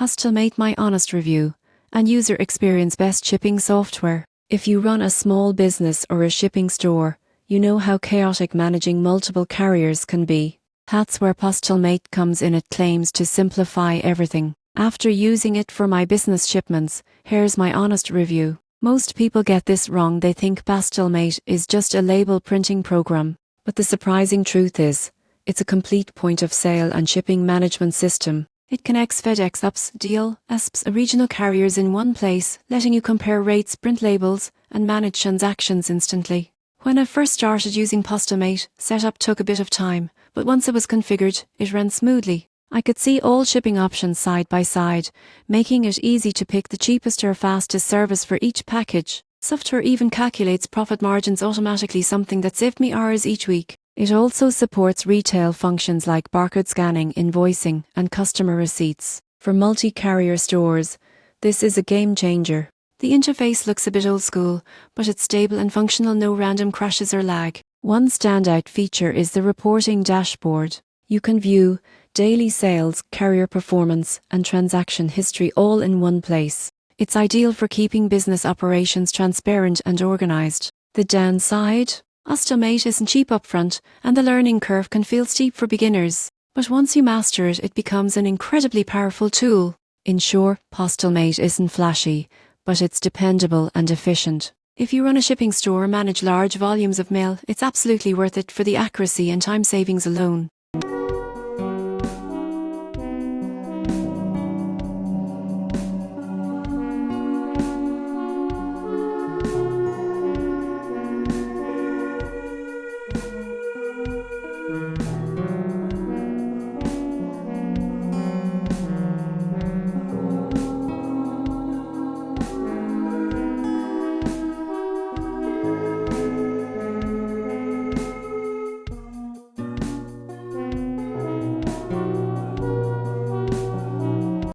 PostalMate, my honest review, and user experience best shipping software. If you run a small business or a shipping store, you know how chaotic managing multiple carriers can be. That's where PostalMate comes in. It claims to simplify everything. After using it for my business shipments, here's my honest review. Most people get this wrong. They think PostalMate is just a label printing program. But the surprising truth is, it's a complete point of sale and shipping management system. It connects FedEx, UPS, DL, ASPs, regional carriers in one place, letting you compare rates, print labels, and manage transactions instantly. When I first started using PostalMate, setup took a bit of time, but once it was configured, it ran smoothly. I could see all shipping options side by side, making it easy to pick the cheapest or fastest service for each package. Software even calculates profit margins automatically, something that saved me hours each week. It also supports retail functions like barcode scanning, invoicing, and customer receipts. For multi-carrier stores, this is a game changer. The interface looks a bit old school, but it's stable and functional, no random crashes or lag. One standout feature is the reporting dashboard. You can view daily sales, carrier performance, and transaction history all in one place. It's ideal for keeping business operations transparent and organized. The downside? PostalMate isn't cheap upfront, and the learning curve can feel steep for beginners. But once you master it, it becomes an incredibly powerful tool. In short, PostalMate isn't flashy, but it's dependable and efficient. If you run a shipping store or manage large volumes of mail, it's absolutely worth it for the accuracy and time savings alone.